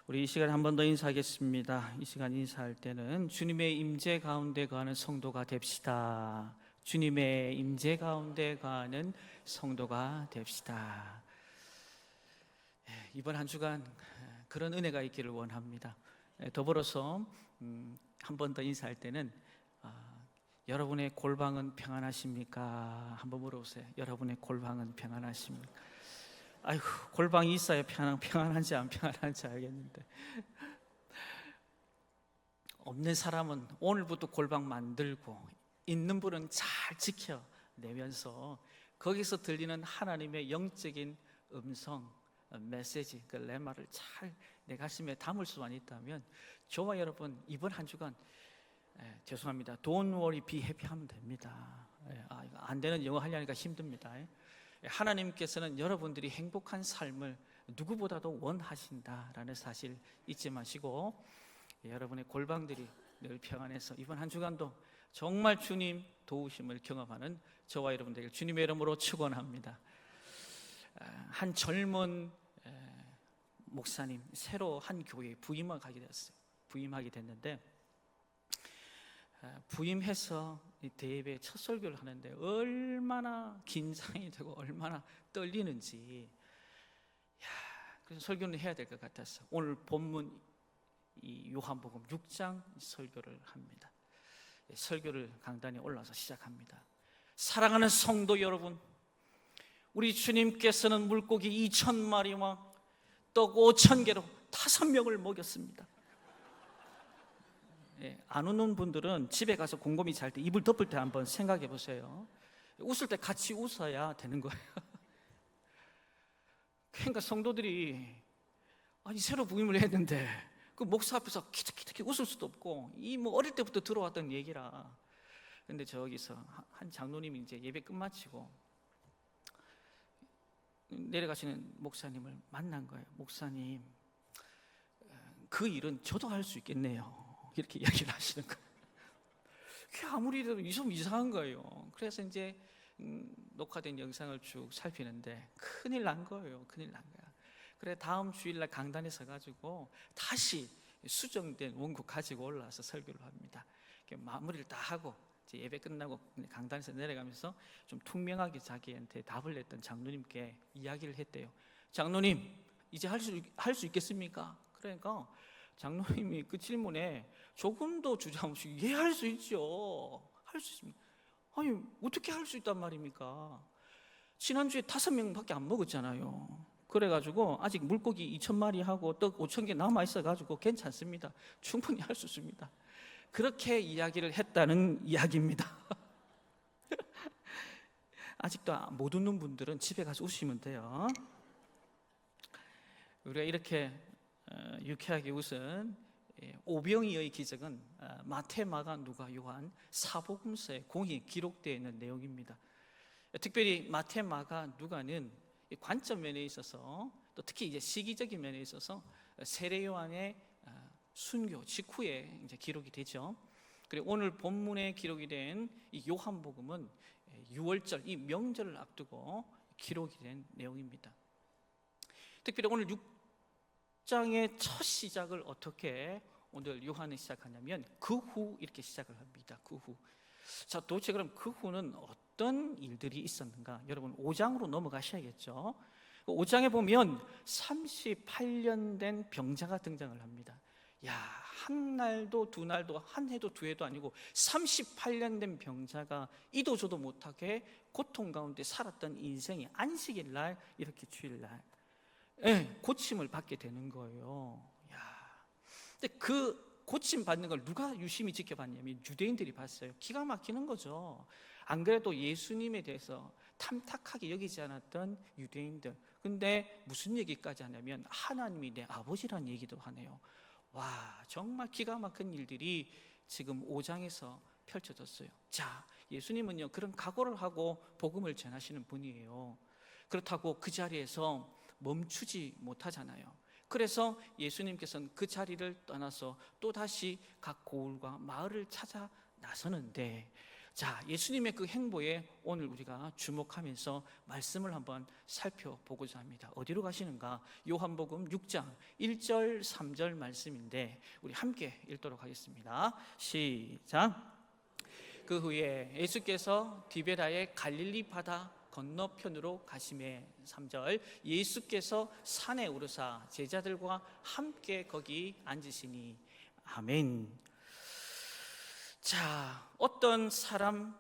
우리 이 시간에 한 번 더 인사하겠습니다. 이 시간 인사할 때는 주님의 임재 가운데 거하는 성도가 됩시다. 주님의 임재 가운데 거하는 성도가 됩시다. 이번 한 주간 그런 은혜가 있기를 원합니다. 더불어서 한 번 더 인사할 때는 여러분의 골방은 평안하십니까? 한번 물어보세요. 여러분의 골방은 평안하십니까? 아이고, 골방이 있어야 평안한지 안 평안한지 알겠는데, 없는 사람은 오늘부터 골방 만들고 있는 분은 잘 지켜내면서 거기서 들리는 하나님의 영적인 음성, 메시지, 그 레마를 잘 내 가슴에 담을 수만 있다면 저와 여러분 이번 한 주간 죄송합니다. Don't worry, be happy 하면 됩니다. 이거 안 되는 영어 하려니까 힘듭니다. 하나님께서는 여러분들이 행복한 삶을 누구보다도 원하신다라는 사실 잊지 마시고 여러분의 골방들이 늘 평안해서 이번 한 주간도 정말 주님 도우심을 경험하는 저와 여러분들에게 주님의 이름으로 축원합니다. 한 젊은 목사님 새로 한 교회에 부임하게 됐어요. 부임하게 됐는데 부임해서 대예배 첫 설교를 하는데 얼마나 긴장이 되고 얼마나 떨리는지, 그래서 설교는 해야 될 것 같았어. 오늘 본문 이 요한복음 6장 설교를 합니다. 설교를 강단에 올라서 시작합니다. 사랑하는 성도 여러분, 우리 주님께서는 물고기 2,000마리와 떡 5,000개로 5명을 먹였습니다. 안 웃는 분들은 집에 가서 곰곰이 잘 때 이불 덮을 때 한번 생각해 보세요. 웃을 때 같이 웃어야 되는 거예요. 그러니까 성도들이 새로 부임을 했는데 그 목사 앞에서 키득키득 웃을 수도 없고 이 뭐 어릴 때부터 들어왔던 얘기라. 근데 저기서 한 장로님이 이제 예배 끝마치고 내려가시는 목사님을 만난 거예요. 목사님, 그 일은 저도 할 수 있겠네요. 이렇게 이야기를 하시는 거예요. 그게 아무리 해도 좀 이상한 거예요. 그래서 이제 녹화된 영상을 쭉 살피는데 큰일 난 거예요. 큰일 난 거야. 그래 다음 주일날 강단에 서가지고 다시 수정된 원고 가지고 올라와서 설교를 합니다. 마무리를 다 하고 이제 예배 끝나고 강단에서 내려가면서 좀 투명하게 자기한테 답을 냈던 장로님께 이야기를 했대요. 장로님, 이제 할 수 있겠습니까? 그러니까 장로님이 그 질문에 조금도 주저 없이 예, 할 수 있죠. 할 수 있습니다. 아니, 어떻게 할 수 있단 말입니까? 지난주에 5명밖에 안 먹었잖아요. 그래가지고 아직 물고기 2,000마리 하고 떡 5,000개 남아있어가지고 괜찮습니다. 충분히 할 수 있습니다. 그렇게 이야기를 했다는 이야기입니다. 아직도 못 웃는 분들은 집에 가서 웃으시면 돼요. 우리가 이렇게 유쾌하게 웃은 오병이어의 기적은 마태, 마가, 누가, 요한 사복음서에 공히 기록되어 있는 내용입니다. 특별히 마태, 마가, 누가는 관점 면에 있어서 또 특히 이제 시기적인 면에 있어서 세례 요한의 순교 직후에 이제 기록이 되죠. 그리고 오늘 본문에 기록이 된 이 요한복음은 6월절 이 명절을 앞두고 기록이 된 내용입니다. 특별히 오늘 6장의 첫 시작을 어떻게 오늘 요한이 시작하냐면 그 후 이렇게 시작을 합니다. 그 후. 자, 도대체 그럼 그 후는 어떤 일들이 있었는가? 여러분 5장으로 넘어가셔야겠죠. 5장에 보면 38년 된 병자가 등장을 합니다. 야, 한 날도 두 날도 한 해도 두 해도 아니고 38년 된 병자가 이도 저도 못하게 고통 가운데 살았던 인생이 안식일 날 이렇게 주일날 고침을 받게 되는 거예요. 야, 근데 그 고침 받는 걸 누가 유심히 지켜봤냐면 유대인들이 봤어요. 기가 막히는 거죠. 안 그래도 예수님에 대해서 탐탁하게 여기지 않았던 유대인들, 근데 무슨 얘기까지 하냐면 하나님이 내 아버지란 얘기도 하네요. 와, 정말 기가 막힌 일들이 지금 5장에서 펼쳐졌어요. 자, 예수님은요 그런 각오를 하고 복음을 전하시는 분이에요. 그렇다고 그 자리에서 멈추지 못하잖아요. 그래서 예수님께서는 그 자리를 떠나서 또다시 각 고을과 마을을 찾아 나서는데, 자, 예수님의 그 행보에 오늘 우리가 주목하면서 말씀을 한번 살펴보고자 합니다. 어디로 가시는가? 요한복음 6장 1절 3절 말씀인데 우리 함께 읽도록 하겠습니다. 시작. 그 후에 예수께서 디베라의 갈릴리 바다 건너편으로 가시매 3절 예수께서 산에 오르사 제자들과 함께 거기 앉으시니 아멘. 자, 어떤 사람,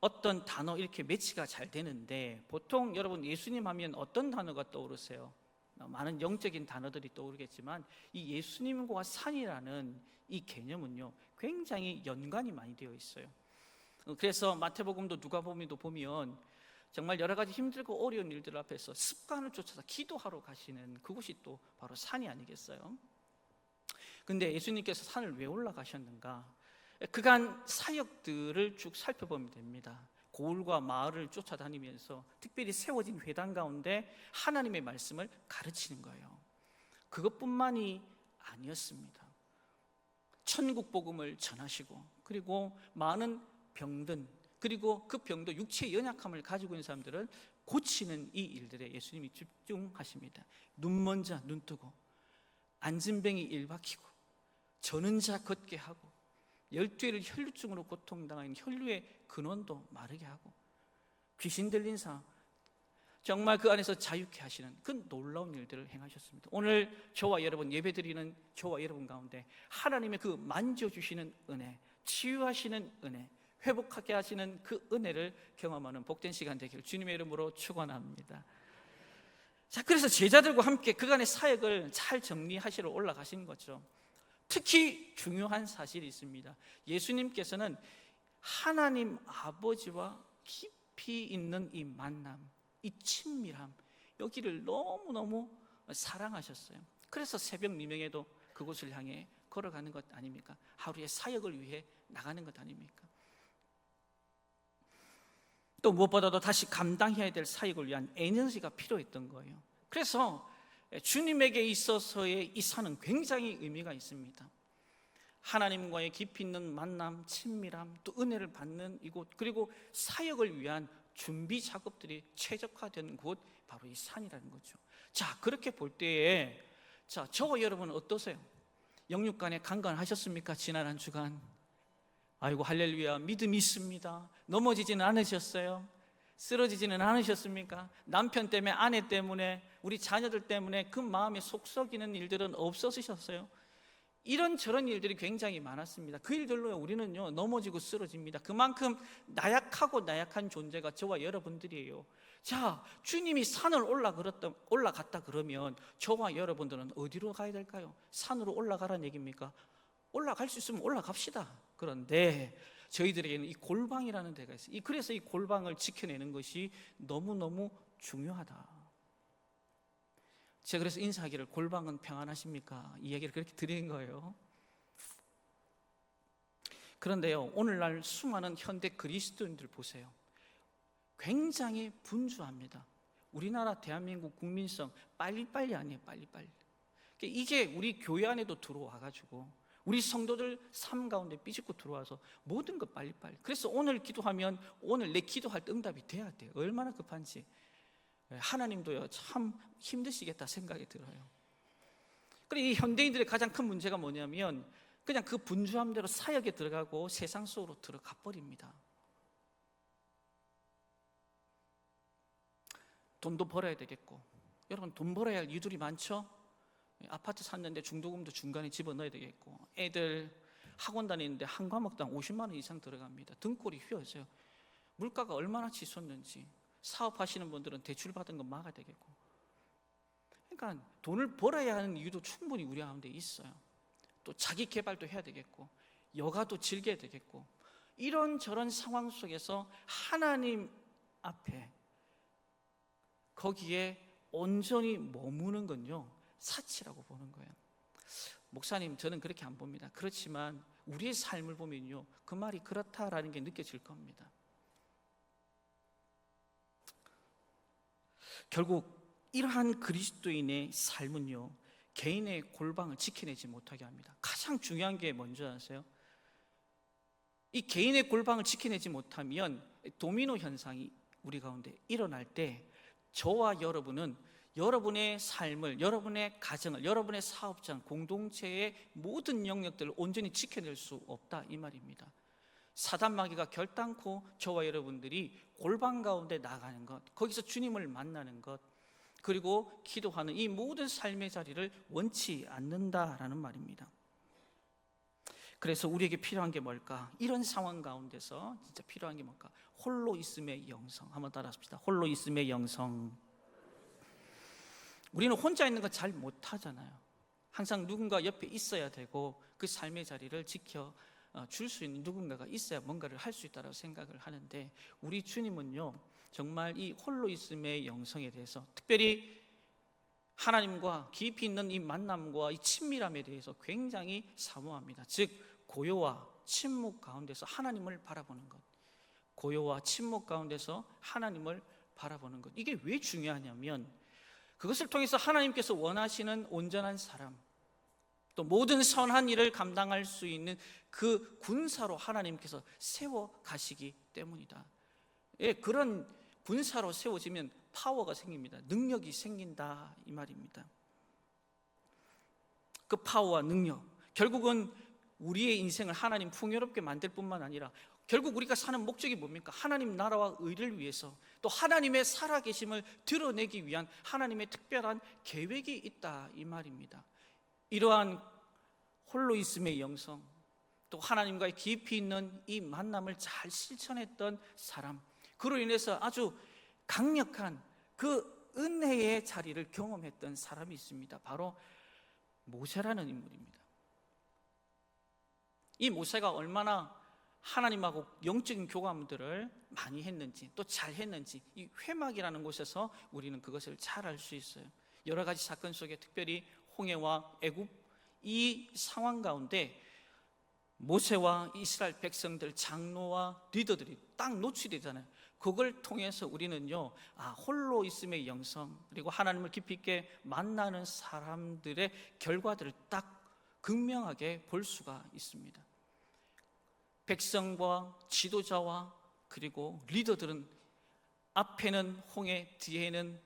어떤 단어 이렇게 매치가 잘 되는데 보통 여러분 예수님 하면 어떤 단어가 떠오르세요? 많은 영적인 단어들이 떠오르겠지만 이 예수님과 산이라는 이 개념은요 굉장히 연관이 많이 되어 있어요. 그래서 마태복음도 누가복음도 보면 정말 여러 가지 힘들고 어려운 일들 앞에서 습관을 쫓아서 기도하러 가시는 그곳이 또 바로 산이 아니겠어요? 근데 예수님께서 산을 왜 올라가셨는가? 그간 사역들을 쭉 살펴보면 됩니다. 고을과 마을을 쫓아다니면서 특별히 세워진 회당 가운데 하나님의 말씀을 가르치는 거예요. 그것뿐만이 아니었습니다. 천국 복음을 전하시고 그리고 많은 병든 그리고 그 병도 육체의 연약함을 가지고 있는 사람들을 고치는 이 일들에 예수님이 집중하십니다. 눈 먼 자 눈 뜨고 앉은 병이 일 박히고 저는 자 걷게 하고 12회를 혈루증으로 고통당하는 혈루의 근원도 마르게 하고 귀신 들린 사 정말 그 안에서 자유케 하시는 그 놀라운 일들을 행하셨습니다. 오늘 저와 여러분 예배드리는 저와 여러분 가운데 하나님의 그 만져주시는 은혜, 치유하시는 은혜, 회복하게 하시는 그 은혜를 경험하는 복된 시간 되기를 주님의 이름으로 축원합니다. 자, 그래서 제자들과 함께 그간의 사역을 잘 정리하시러 올라가신 거죠. 특히 중요한 사실이 있습니다. 예수님께서는 하나님 아버지와 깊이 있는 이 만남, 이 친밀함, 여기를 너무너무 사랑하셨어요. 그래서 새벽 미명에도 그곳을 향해 걸어가는 것 아닙니까? 하루의 사역을 위해 나가는 것 아닙니까? 또 무엇보다도 다시 감당해야 될 사역을 위한 에너지가 필요했던 거예요. 그래서 주님에게 있어서의 이 산은 굉장히 의미가 있습니다. 하나님과의 깊이 있는 만남, 친밀함, 또 은혜를 받는 이곳, 그리고 사역을 위한 준비 작업들이 최적화된 곳, 바로 이 산이라는 거죠. 자, 그렇게 볼 때에 자, 저와 여러분은 어떠세요? 영육간에 강건하셨습니까? 지난 한 주간 아이고 할렐루야, 믿음이 있습니다. 넘어지지는 않으셨어요? 쓰러지지는 않으셨습니까? 남편 때문에, 아내 때문에, 우리 자녀들 때문에 그 마음에 속 썩이는 일들은 없었으셨어요? 이런저런 일들이 굉장히 많았습니다. 그 일들로 우리는요 넘어지고 쓰러집니다. 그만큼 나약하고 나약한 존재가 저와 여러분들이에요. 자, 주님이 산을 올라갔다 그러면 저와 여러분들은 어디로 가야 될까요? 산으로 올라가라는 얘기입니까? 올라갈 수 있으면 올라갑시다. 그런데 저희들에게는 이 골방이라는 데가 있어요. 그래서 이 골방을 지켜내는 것이 너무너무 중요하다. 제가 그래서 인사하기를 골방은 평안하십니까? 이 얘기를 그렇게 드리는 거예요. 그런데요, 오늘날 수많은 현대 그리스도인들 보세요. 굉장히 분주합니다. 우리나라 대한민국 국민성 빨리빨리 아니에요. 빨리빨리. 이게 우리 교회 안에도 들어와가지고 우리 성도들 삶 가운데 삐집고 들어와서 모든 것 빨리빨리. 그래서 오늘 기도하면 오늘 내 기도할 때 응답이 돼야 돼요. 얼마나 급한지. 하나님도요 참 힘드시겠다 생각이 들어요. 그리고 이 현대인들의 가장 큰 문제가 뭐냐면 그냥 그 분주함대로 사역에 들어가고 세상 속으로 들어가 버립니다. 돈도 벌어야 되겠고, 여러분 돈 벌어야 할 이유들이 많죠. 아파트 샀는데 중도금도 중간에 집어넣어야 되겠고, 애들 학원 다니는데 한 과목당 50만 원 이상 들어갑니다. 등골이 휘어져요. 물가가 얼마나 치솟는지. 사업하시는 분들은 대출 받은 거 막아야 되겠고, 그러니까 돈을 벌어야 하는 이유도 충분히 우리 가운데 있어요. 또 자기 개발도 해야 되겠고, 여가도 즐겨야 되겠고, 이런저런 상황 속에서 하나님 앞에 거기에 온전히 머무는 건요 사치라고 보는 거예요. 목사님, 저는 그렇게 안 봅니다. 그렇지만 우리의 삶을 보면요 그 말이 그렇다라는 게 느껴질 겁니다. 결국 이러한 그리스도인의 삶은요 개인의 골방을 지켜내지 못하게 합니다. 가장 중요한 게 뭔지 아세요? 이 개인의 골방을 지켜내지 못하면 도미노 현상이 우리 가운데 일어날 때 저와 여러분은 여러분의 삶을, 여러분의 가정을, 여러분의 사업장, 공동체의 모든 영역들을 온전히 지켜낼 수 없다 이 말입니다. 사단 마귀가 결단코 저와 여러분들이 골방 가운데 나가는 것, 거기서 주님을 만나는 것, 그리고 기도하는 이 모든 삶의 자리를 원치 않는다라는 말입니다. 그래서 우리에게 필요한 게 뭘까? 이런 상황 가운데서 진짜 필요한 게 뭘까? 홀로 있음의 영성. 한번 따라합시다. 홀로 있음의 영성. 우리는 혼자 있는 거 잘 못하잖아요. 항상 누군가 옆에 있어야 되고 그 삶의 자리를 지켜 줄 수 있는 누군가가 있어야 뭔가를 할 수 있다고 생각을 하는데, 우리 주님은요 정말 이 홀로 있음의 영성에 대해서, 특별히 하나님과 깊이 있는 이 만남과 이 친밀함에 대해서 굉장히 사모합니다. 즉 고요와 침묵 가운데서 하나님을 바라보는 것, 고요와 침묵 가운데서 하나님을 바라보는 것, 이게 왜 중요하냐면 그것을 통해서 하나님께서 원하시는 온전한 사람, 또 모든 선한 일을 감당할 수 있는 그 군사로 하나님께서 세워 가시기 때문이다. 예, 그런 군사로 세워지면 파워가 생깁니다. 능력이 생긴다 이 말입니다. 그 파워와 능력, 결국은 우리의 인생을 하나님 풍요롭게 만들 뿐만 아니라 결국 우리가 사는 목적이 뭡니까? 하나님 나라와 의를 위해서, 또 하나님의 살아계심을 드러내기 위한 하나님의 특별한 계획이 있다 이 말입니다. 이러한 홀로 있음의 영성, 또 하나님과의 깊이 있는 이 만남을 잘 실천했던 사람, 그로 인해서 아주 강력한 그 은혜의 자리를 경험했던 사람이 있습니다. 바로 모세라는 인물입니다. 이 모세가 얼마나 하나님하고 영적인 교감들을 많이 했는지, 또 잘했는지 이 회막이라는 곳에서 우리는 그것을 잘 알 수 있어요. 여러 가지 사건 속에 특별히 홍해와 애굽 이 상황 가운데 모세와 이스라엘 백성들, 장로와 리더들이 딱 노출되잖아요. 그걸 통해서 우리는요 홀로 있음의 영성, 그리고 하나님을 깊이 있게 만나는 사람들의 결과들을 딱 극명하게 볼 수가 있습니다. 백성과 지도자와 그리고 리더들은 앞에는 홍해, 뒤에는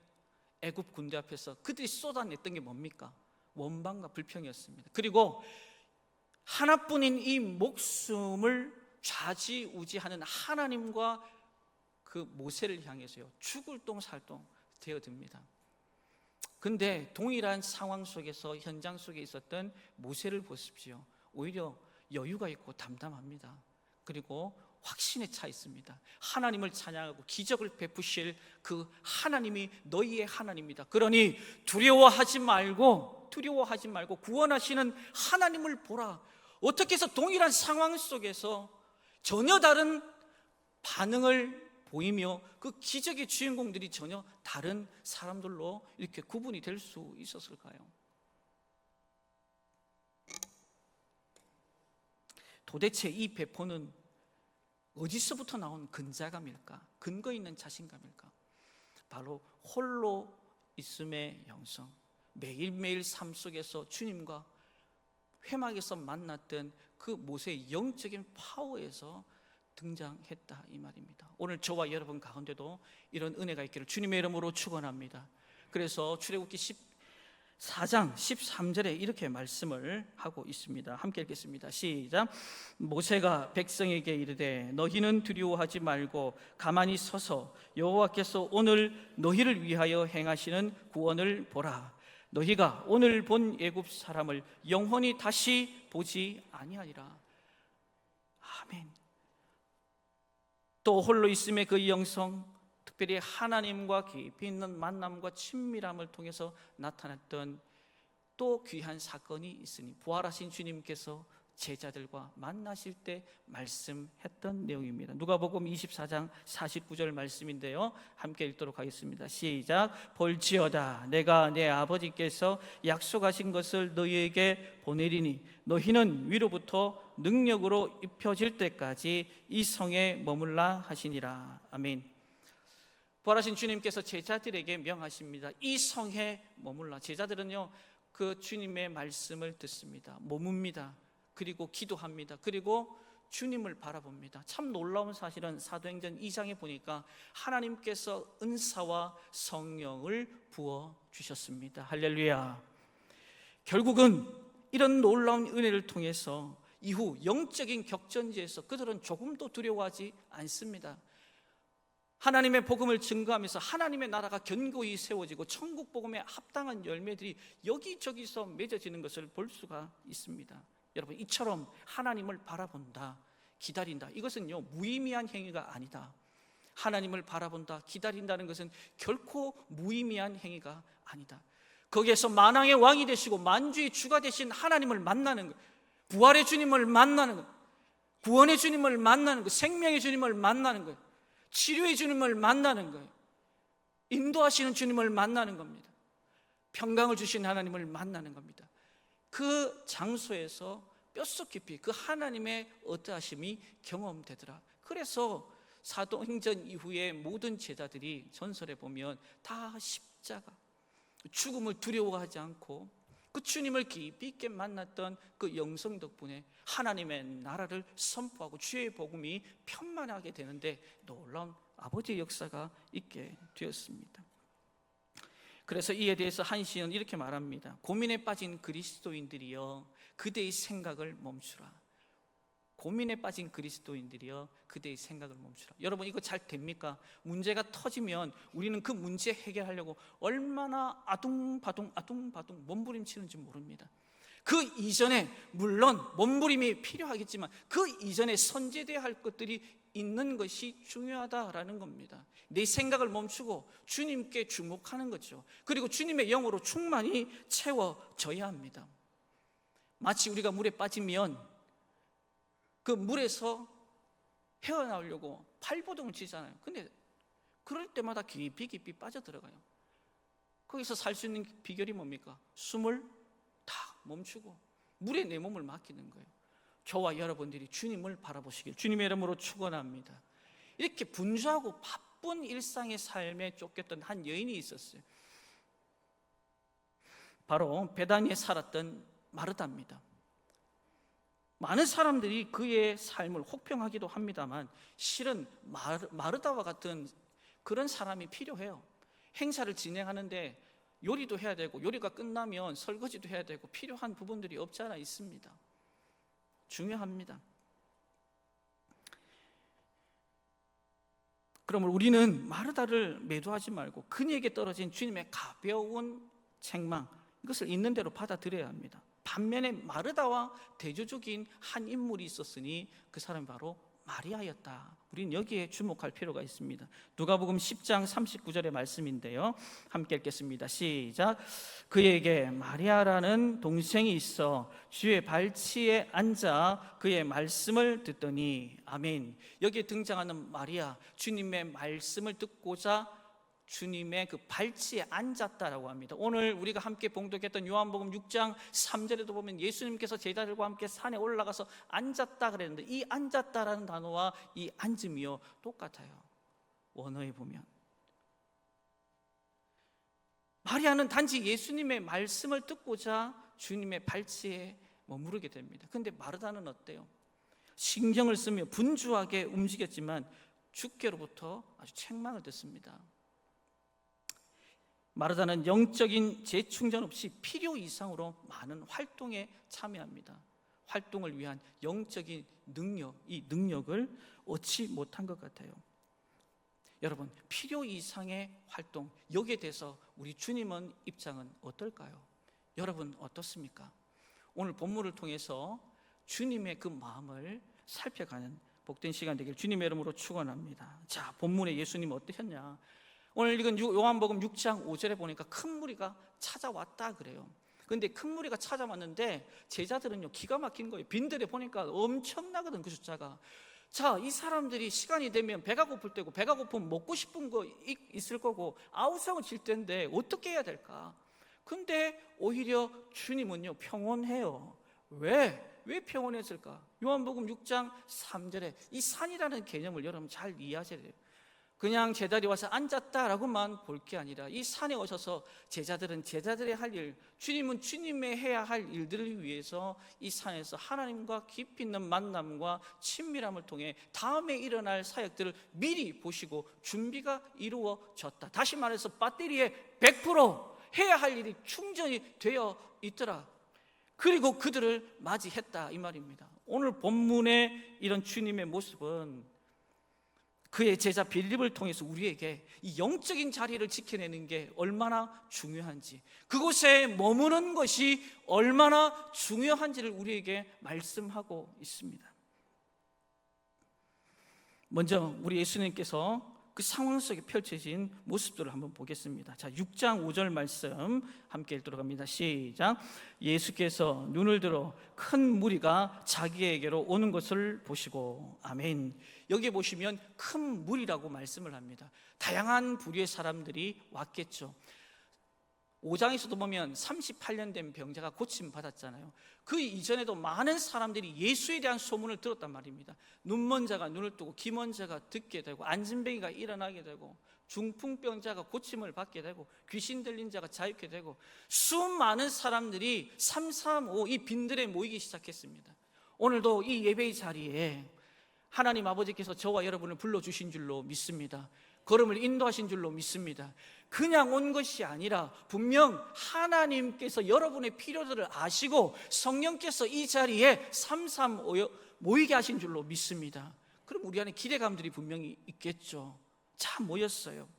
애굽 군대 앞에서 그들이 쏟아냈던 게 뭡니까? 원망과 불평이었습니다. 그리고 하나뿐인 이 목숨을 좌지우지하는 하나님과 그 모세를 향해서요 죽을 똥살똥 되어듭니다. 근데 동일한 상황 속에서, 현장 속에 있었던 모세를 보십시오. 오히려 여유가 있고 담담합니다. 그리고 확신에 차 있습니다. 하나님을 찬양하고 기적을 베푸실 그 하나님이 너희의 하나님이다. 그러니 두려워하지 말고 구원하시는 하나님을 보라. 어떻게 해서 동일한 상황 속에서 전혀 다른 반응을 보이며 그 기적의 주인공들이 전혀 다른 사람들로 이렇게 구분이 될 수 있었을까요? 도대체 이 배포는 어디서부터 나온 근자감일까? 근거 있는 자신감일까? 바로 홀로 있음의 영성, 매일매일 삶 속에서 주님과 회막에서 만났던 그 모세의 영적인 파워에서 등장했다 이 말입니다. 오늘 저와 여러분 가운데도 이런 은혜가 있기를 주님의 이름으로 축원합니다. 그래서 출애굽기 14장 13절에 이렇게 말씀을 하고 있습니다. 함께 읽겠습니다. 시작. 모세가 백성에게 이르되 너희는 두려워하지 말고 가만히 서서 여호와께서 오늘 너희를 위하여 행하시는 구원을 보라. 너희가 오늘 본 애굽 사람을 영원히 다시 보지 아니하리라. 아멘. 또 홀로 있음의 그 영성, 특별히 하나님과 깊이 있는 만남과 친밀함을 통해서 나타났던 또 귀한 사건이 있으니, 부활하신 주님께서 제자들과 만나실 때 말씀했던 내용입니다. 누가복음 24장 49절 말씀인데요, 함께 읽도록 하겠습니다. 시작. 볼지어다 내가 내 아버지께서 약속하신 것을 너희에게 보내리니 너희는 위로부터 능력으로 입혀질 때까지 이 성에 머물라 하시니라. 아멘. 부활하신 주님께서 제자들에게 명하십니다. 이 성에 머물라. 제자들은요 그 주님의 말씀을 듣습니다. 머뭅니다. 그리고 기도합니다. 그리고 주님을 바라봅니다. 참 놀라운 사실은 사도행전 2장에 보니까 하나님께서 은사와 성령을 부어주셨습니다. 할렐루야. 결국은 이런 놀라운 은혜를 통해서 이후 영적인 격전지에서 그들은 조금도 두려워하지 않습니다. 하나님의 복음을 증거하면서 하나님의 나라가 견고히 세워지고 천국 복음에 합당한 열매들이 여기저기서 맺어지는 것을 볼 수가 있습니다. 여러분, 이처럼 하나님을 바라본다, 기다린다, 이것은요 무의미한 행위가 아니다. 하나님을 바라본다, 기다린다는 것은 결코 무의미한 행위가 아니다. 거기에서 만왕의 왕이 되시고 만주의 주가 되신 하나님을 만나는 것, 부활의 주님을 만나는 것, 구원의 주님을 만나는 것, 생명의 주님을 만나는 것, 치료의 주님을 만나는 거예요. 인도하시는 주님을 만나는 겁니다. 평강을 주신 하나님을 만나는 겁니다. 그 장소에서 뼛속 깊이 그 하나님의 어떠하심이 경험되더라. 그래서 사도행전 이후에 모든 제자들이 전설에 보면 다 십자가, 죽음을 두려워하지 않고 그 주님을 깊이 있게 만났던 그 영성 덕분에 하나님의 나라를 선포하고 주의 복음이 편만하게 되는데 놀라운 아버지의 역사가 있게 되었습니다. 그래서 이에 대해서 한 시인은 이렇게 말합니다. 고민에 빠진 그리스도인들이여 그대의 생각을 멈추라. 고민에 빠진 그리스도인들이여 그대의 생각을 멈추라. 여러분, 이거 잘 됩니까? 문제가 터지면 우리는 그 문제 해결하려고 얼마나 아둥바둥 몸부림치는지 모릅니다. 그 이전에 물론 몸부림이 필요하겠지만 그 이전에 선제되어야 할 것들이 있는 것이 중요하다라는 겁니다. 내 생각을 멈추고 주님께 주목하는 거죠. 그리고 주님의 영으로 충만히 채워져야 합니다. 마치 우리가 물에 빠지면 그 물에서 헤어나오려고 발버둥을 치잖아요. 근데 그럴 때마다 깊이 빠져들어가요. 거기서 살 수 있는 비결이 뭡니까? 숨을 다 멈추고 물에 내 몸을 맡기는 거예요. 저와 여러분들이 주님을 바라보시길 주님의 이름으로 축원합니다. 이렇게 분주하고 바쁜 일상의 삶에 쫓겼던 한 여인이 있었어요. 바로 베다니에 살았던 마르다입니다. 많은 사람들이 그의 삶을 혹평하기도 합니다만 실은 마르다와 같은 그런 사람이 필요해요. 행사를 진행하는데 요리도 해야 되고 요리가 끝나면 설거지도 해야 되고 필요한 부분들이 없지 않아 있습니다. 중요합니다. 그러면 우리는 마르다를 매도하지 말고 그녀에게 떨어진 주님의 가벼운 책망, 이것을 있는 대로 받아들여야 합니다. 반면에 마르다와 대조적인 한 인물이 있었으니 그 사람이 바로 마리아였다. 우리는 여기에 주목할 필요가 있습니다. 누가복음 10장 39절의 말씀인데요, 함께 읽겠습니다. 시작. 그에게 마리아라는 동생이 있어 주의 발치에 앉아 그의 말씀을 듣더니. 아멘. 여기에 등장하는 마리아, 주님의 말씀을 듣고자 주님의 그 발치에 앉았다라고 합니다. 오늘 우리가 함께 봉독했던 요한복음 6장 3절에도 보면 예수님께서 제자들과 함께 산에 올라가서 앉았다 그랬는데 이 앉았다라는 단어와 이 앉음이요 똑같아요. 원어에 보면 마리아는 단지 예수님의 말씀을 듣고자 주님의 발치에 머무르게 됩니다. 그런데 마르다는 어때요? 신경을 쓰며 분주하게 움직였지만 주께로부터 아주 책망을 듣습니다. 마르다는 영적인 재충전 없이 필요 이상으로 많은 활동에 참여합니다. 활동을 위한 영적인 능력, 이 능력을 얻지 못한 것 같아요. 여러분, 필요 이상의 활동, 여기에 대해서 우리 주님은 입장은 어떨까요? 여러분 어떻습니까? 오늘 본문을 통해서 주님의 그 마음을 살펴가는 복된 시간 되길 주님의 이름으로 축원합니다. 자, 본문에 예수님 어떠셨냐? 오늘 읽은 요한복음 6장 5절에 보니까 큰 무리가 찾아왔다 그래요. 그런데 큰 무리가 찾아왔는데 제자들은요 기가 막힌 거예요. 빈들에 보니까 엄청나거든 그 숫자가. 자, 이 사람들이 시간이 되면 배가 고플 때고 배가 고프면 먹고 싶은 거 있을 거고 아우성을 칠 텐데 어떻게 해야 될까? 근데 오히려 주님은요 평온해요. 왜 평온했을까? 요한복음 6장 3절에 이 산이라는 개념을 여러분 잘 이해하셔야 돼요. 그냥 제자리에 와서 앉았다라고만 볼 게 아니라 이 산에 오셔서 제자들은 제자들의 할 일, 주님은 주님의 해야 할 일들을 위해서 이 산에서 하나님과 깊이 있는 만남과 친밀함을 통해 다음에 일어날 사역들을 미리 보시고 준비가 이루어졌다. 다시 말해서 배터리에 100% 해야 할 일이 충전이 되어 있더라. 그리고 그들을 맞이했다, 이 말입니다. 오늘 본문의 이런 주님의 모습은 그의 제자 빌립을 통해서 우리에게 이 영적인 자리를 지켜내는 게 얼마나 중요한지, 그곳에 머무는 것이 얼마나 중요한지를 우리에게 말씀하고 있습니다. 먼저 우리 예수님께서 그 상황 속에 펼쳐진 모습들을 한번 보겠습니다. 자, 6장 5절 말씀 함께 읽도록 합니다. 시작. 예수께서 눈을 들어 큰 무리가 자기에게로 오는 것을 보시고. 아멘. 여기 보시면 큰 무리라고 말씀을 합니다. 다양한 부류의 사람들이 왔겠죠. 5장에서도 보면 38년 된 병자가 고침 받았잖아요. 그 이전에도 많은 사람들이 예수에 대한 소문을 들었단 말입니다. 눈먼 자가 눈을 뜨고 기먼 자가 듣게 되고 안진뱅이가 일어나게 되고 중풍병자가 고침을 받게 되고 귀신 들린 자가 자유케 되고 수많은 사람들이 335 이 빈들에 모이기 시작했습니다. 오늘도 이 예배의 자리에 하나님 아버지께서 저와 여러분을 불러주신 줄로 믿습니다. 걸음을 인도하신 줄로 믿습니다. 그냥 온 것이 아니라 분명 하나님께서 여러분의 필요들을 아시고 성령께서 이 자리에 335 모이게 하신 줄로 믿습니다. 그럼 우리 안에 기대감들이 분명히 있겠죠. 자, 모였어요.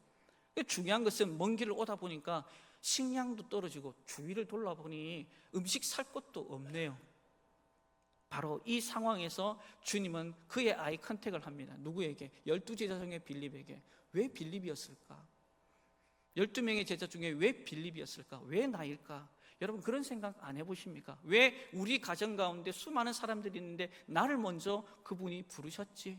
중요한 것은 먼 길을 오다 보니까 식량도 떨어지고 주위를 돌아보니 음식 살 것도 없네요. 바로 이 상황에서 주님은 그의 아이 컨택을 합니다. 누구에게? 12제자 중에 빌립에게. 왜 빌립이었을까? 12명의 제자 중에 왜 빌립이었을까? 왜 나일까? 여러분 그런 생각 안 해보십니까? 왜 우리 가정 가운데 수많은 사람들이 있는데 나를 먼저 그분이 부르셨지?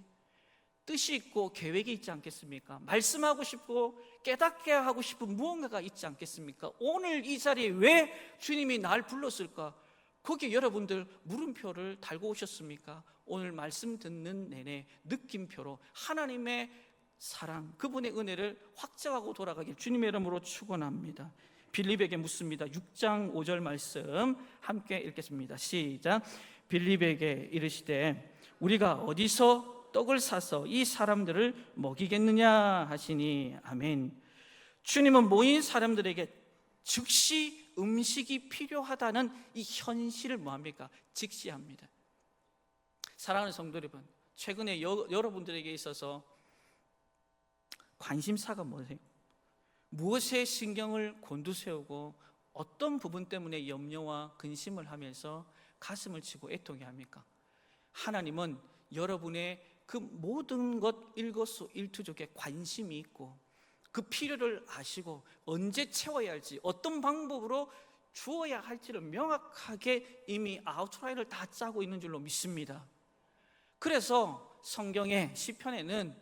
뜻이 있고 계획이 있지 않겠습니까? 말씀하고 싶고 깨닫게 하고 싶은 무언가가 있지 않겠습니까? 오늘 이 자리에 왜 주님이 날 불렀을까? 거기에 여러분들 물음표를 달고 오셨습니까? 오늘 말씀 듣는 내내 느낌표로 하나님의 사랑, 그분의 은혜를 확증하고 돌아가길 주님의 이름으로 축원합니다. 빌립에게 묻습니다. 6장 5절 말씀 함께 읽겠습니다. 시작. 빌립에게 이르시되 우리가 어디서 떡을 사서 이 사람들을 먹이겠느냐 하시니. 아멘. 주님은 모인 사람들에게 즉시 음식이 필요하다는 이 현실을 뭐합니까? 직시합니다. 사랑하는 성도 여러분, 최근에 여러분들에게 있어서 관심사가 뭐세요? 무엇에 신경을 곤두세우고 어떤 부분 때문에 염려와 근심을 하면서 가슴을 치고 애통해 합니까? 하나님은 여러분의 그 모든 것 일거수일투족에 관심이 있고 그 필요를 아시고 언제 채워야 할지 어떤 방법으로 주어야 할지를 명확하게 이미 아웃라인을 다 짜고 있는 줄로 믿습니다. 그래서 성경의 시편에는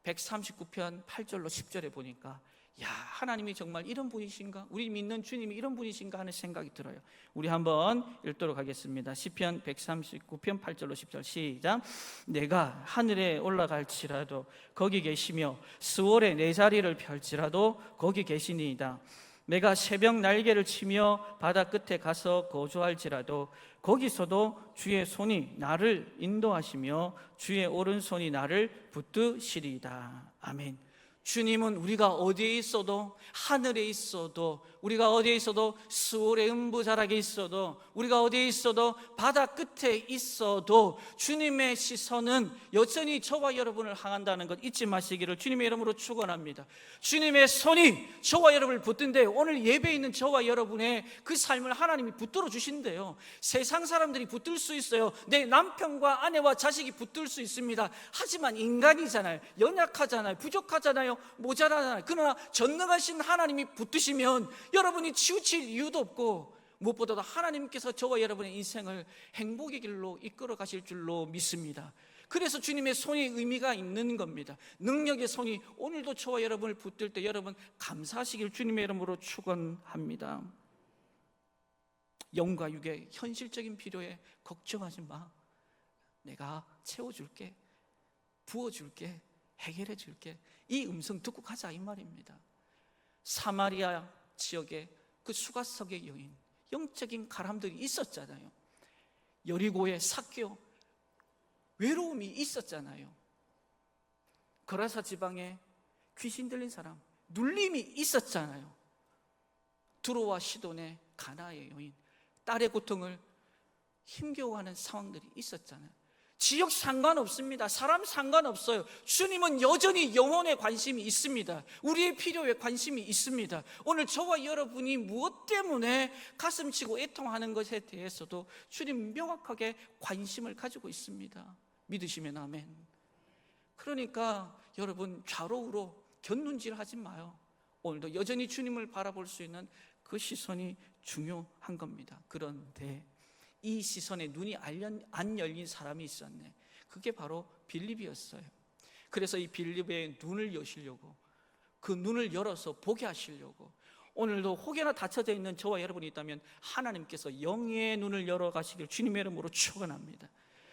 139편 8절로 10절에 보니까 야, 하나님이 정말 이런 분이신가? 우리 믿는 주님이 이런 분이신가 하는 생각이 들어요. 우리 한번 읽도록 하겠습니다. 시편 139편 8절로 10절 시작. 내가 하늘에 올라갈지라도 거기 계시며 스월에 내 자리를 펼지라도 거기 계시니이다. 내가 새벽 날개를 치며 바다 끝에 가서 거주할지라도 거기서도 주의 손이 나를 인도하시며 주의 오른손이 나를 붙드시리이다. 아멘. 주님은 우리가 어디에 있어도, 하늘에 있어도, 우리가 어디에 있어도, 스올의 음부자락에 있어도, 우리가 어디에 있어도, 바다 끝에 있어도 주님의 시선은 여전히 저와 여러분을 향한다는 것 잊지 마시기를 주님의 이름으로 축원합니다. 주님의 손이 저와 여러분을 붙든데 오늘 예배에 있는 저와 여러분의 그 삶을 하나님이 붙들어 주신대요. 세상 사람들이 붙들 수 있어요. 내 남편과 아내와 자식이 붙들 수 있습니다. 하지만 인간이잖아요. 연약하잖아요. 부족하잖아요. 모자라잖아요. 그러나 전능하신 하나님이 붙드시면 여러분이 치우칠 이유도 없고 무엇보다도 하나님께서 저와 여러분의 인생을 행복의 길로 이끌어 가실 줄로 믿습니다. 그래서 주님의 손이 의미가 있는 겁니다. 능력의 손이 오늘도 저와 여러분을 붙들 때 여러분 감사하시길 주님의 이름으로 축원합니다. 영과 육의 현실적인 필요에 걱정하지 마. 내가 채워줄게, 부어줄게, 해결해 줄게. 이 음성 듣고 가자 이 말입니다. 사마리아 지역에 그 수가석의 여인, 영적인 가람들이 있었잖아요. 여리고에 삭개오, 외로움이 있었잖아요. 거라사 지방에 귀신 들린 사람, 눌림이 있었잖아요. 두로와 시돈의 가나의 여인, 딸의 고통을 힘겨워하는 상황들이 있었잖아요. 지역 상관없습니다. 사람 상관없어요. 주님은 여전히 영혼에 관심이 있습니다. 우리의 필요에 관심이 있습니다. 오늘 저와 여러분이 무엇 때문에 가슴치고 애통하는 것에 대해서도 주님 명확하게 관심을 가지고 있습니다. 믿으시면 아멘. 그러니까 여러분 좌로우로 곁눈질하지 마요. 오늘도 여전히 주님을 바라볼 수 있는 그 시선이 중요한 겁니다. 그런데 이 시선에 눈이 안 열린 사람이 있었네. 그게 바로 빌립이었어요. 그래서 이 빌립의 눈을 여시려고, 그 눈을 열어서 보게 하시려고, 오늘도 혹여나 닫혀져 있는 저와 여러분이 있다면 하나님께서 영의 눈을 열어가시길 주님의 이름으로 축원합니다.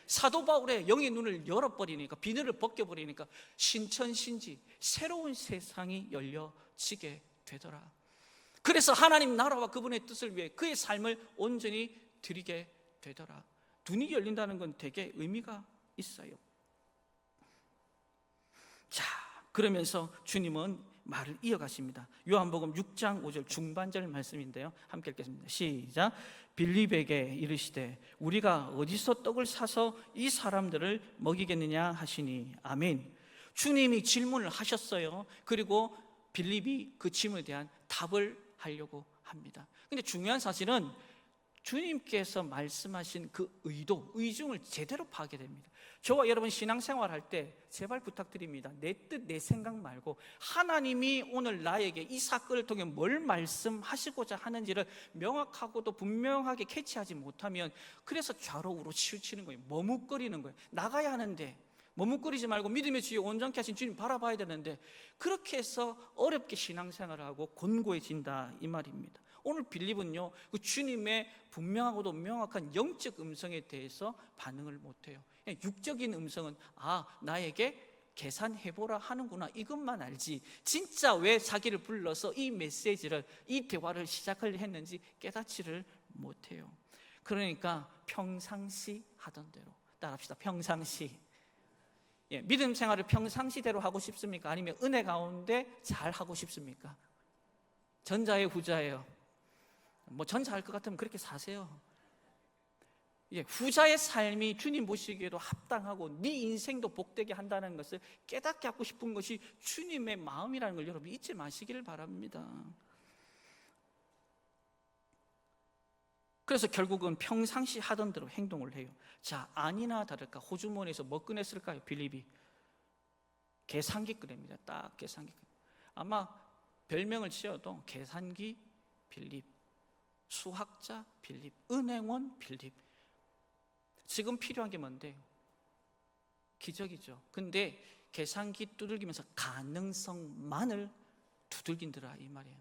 사도 바울의 영의 눈을 열어버리니까, 비늘을 벗겨버리니까 신천신지 새로운 세상이 열려지게 되더라. 그래서 하나님 나라와 그분의 뜻을 위해 그의 삶을 온전히 드리게 되더라. 눈이 열린다는 건 되게 의미가 있어요. 자, 그러면서 주님은 말을 이어가십니다. 요한복음 6장 5절 중반절 말씀인데요, 함께 읽겠습니다. 시작. 빌립에게 이르시되 우리가 어디서 떡을 사서 이 사람들을 먹이겠느냐 하시니 아멘. 주님이 질문을 하셨어요. 그리고 빌립이 그 질문에 대한 답을 하려고 합니다. 근데 중요한 사실은 주님께서 말씀하신 그 의도, 의중을 제대로 파악하게 됩니다. 저와 여러분 신앙생활 할 때 제발 부탁드립니다. 내 뜻, 내 생각 말고 하나님이 오늘 나에게 이 사건을 통해 뭘 말씀하시고자 하는지를 명확하고도 분명하게 캐치하지 못하면, 그래서 좌로우로 치우치는 거예요. 머뭇거리는 거예요. 나가야 하는데 머뭇거리지 말고 믿음의 주여 온전케 하신 주님 바라봐야 되는데, 그렇게 해서 어렵게 신앙생활을 하고 곤고해진다 이 말입니다. 오늘 빌립은요, 그 주님의 분명하고도 명확한 영적 음성에 대해서 반응을 못해요. 육적인 음성은 나에게 계산해보라 하는구나, 이것만 알지 진짜 왜 자기를 불러서 이 메시지를, 이 대화를 시작을 했는지 깨닫지를 못해요. 그러니까 평상시 하던 대로 따라합시다. 평상시. 믿음 생활을 평상시대로 하고 싶습니까? 아니면 은혜 가운데 잘 하고 싶습니까? 전자예요, 후자예요? 전자할 것 같으면 그렇게 사세요. 후자의 삶이 주님 보시기에도 합당하고 네 인생도 복되게 한다는 것을 깨닫게 하고 싶은 것이 주님의 마음이라는 걸 여러분 잊지 마시기를 바랍니다. 그래서 결국은 평상시 하던 대로 행동을 해요. 자, 아니나 다를까 호주머니에서 뭐 꺼냈을까요? 빌립이 계산기 꺼냅니다. 딱 계산기. 아마 별명을 지어도 계산기 빌립, 수학자 빌립, 은행원 빌립. 지금 필요한 게 뭔데요? 기적이죠. 근데 계산기 두들기면서 가능성만을 두들긴더라 이 말이에요.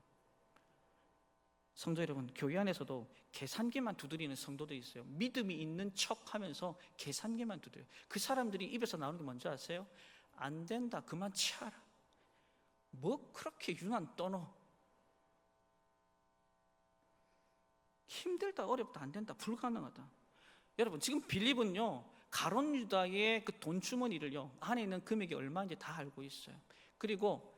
성도 여러분, 교회 안에서도 계산기만 두드리는 성도도 있어요. 믿음이 있는 척하면서 계산기만 두드려요. 그 사람들이 입에서 나오는 게 뭔지 아세요? 안 된다, 그만 치아라. 뭐 그렇게 유난 떠노? 힘들다, 어렵다, 안 된다, 불가능하다. 여러분, 지금 빌립은요, 가룟 유다의 그 돈 주머니를요, 안에 있는 금액이 얼마인지 다 알고 있어요. 그리고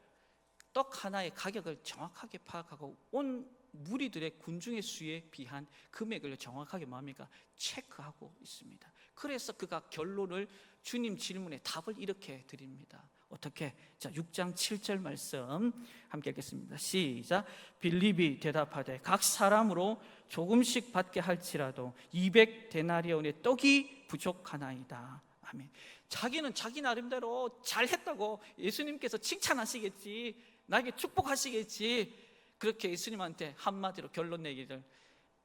떡 하나의 가격을 정확하게 파악하고 온 무리들의 군중의 수에 비한 금액을 정확하게 뭡니까? 체크하고 있습니다. 그래서 그가 결론을, 주님 질문에 답을 이렇게 드립니다. 어떻게? 자, 6장 7절 말씀 함께 읽겠습니다. 시작. 빌립이 대답하되 각 사람으로 조금씩 받게 할지라도 200데나리온의 떡이 부족하나이다. 아멘. 자기는 자기 나름대로 잘했다고 예수님께서 칭찬하시겠지, 나에게 축복하시겠지, 그렇게 예수님한테 한마디로 결론 내기를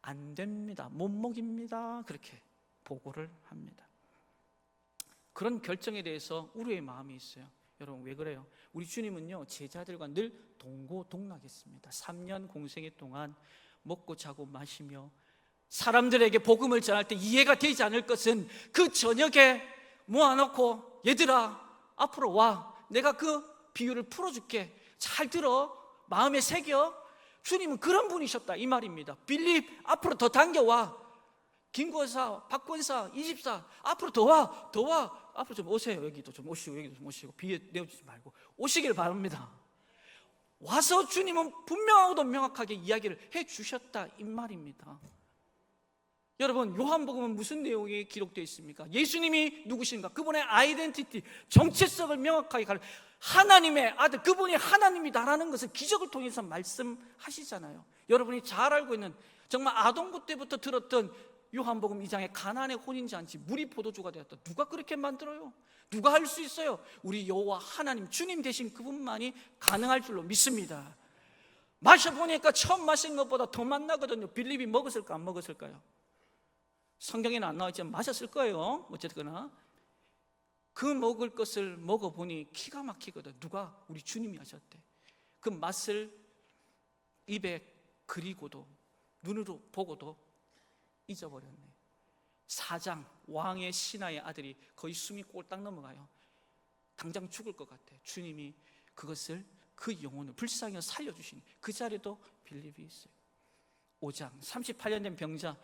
안 됩니다, 못 먹입니다, 그렇게 보고를 합니다. 그런 결정에 대해서 우리의 마음이 있어요. 여러분, 왜 그래요? 우리 주님은요, 제자들과 늘 동고동락했습니다. 3년 공생애 동안 먹고 자고 마시며 사람들에게 복음을 전할 때 이해가 되지 않을 것은 그 저녁에 모아놓고 얘들아 앞으로 와, 내가 그 비유를 풀어줄게. 잘 들어. 마음에 새겨. 주님은 그런 분이셨다 이 말입니다. 빌립, 앞으로 더 당겨와. 김권사, 박권사, 이집사, 앞으로 더 와, 더 와. 앞으로 좀 오세요. 여기도 좀 오시고, 여기도 좀 오시고. 비에 내어주지 말고 오시길 바랍니다. 와서 주님은 분명하고도 명확하게 이야기를 해 주셨다 이 말입니다. 여러분, 요한복음은 무슨 내용이 기록되어 있습니까? 예수님이 누구신가? 그분의 아이덴티티, 정체성을 명확하게 하나님의 아들, 그분이 하나님이다라는 것을 기적을 통해서 말씀하시잖아요. 여러분이 잘 알고 있는, 정말 아동부 때부터 들었던 요한복음 2장의 가나안의 혼인잔치, 물이 포도주가 되었다. 누가 그렇게 만들어요? 누가 할 수 있어요? 우리 여호와 하나님, 주님 되신 그분만이 가능할 줄로 믿습니다. 마셔보니까 처음 마신 것보다 더 맛나거든요. 빌립이 먹었을까 안 먹었을까요? 성경에는 안 나와있지만 마셨을 거예요. 어쨌거나 그 먹을 것을 먹어보니 기가 막히거든. 누가? 우리 주님이 하셨대. 그 맛을 입에 그리고도 눈으로 보고도 잊어버렸네. 사장, 왕의 신하의 아들이 거의 숨이 꼴딱 넘어가요. 당장 죽을 것 같아. 주님이 그것을, 그 영혼을 불쌍히 살려주시니 그 자리에도 빌립이 있어요. 5장 38년 된 병자,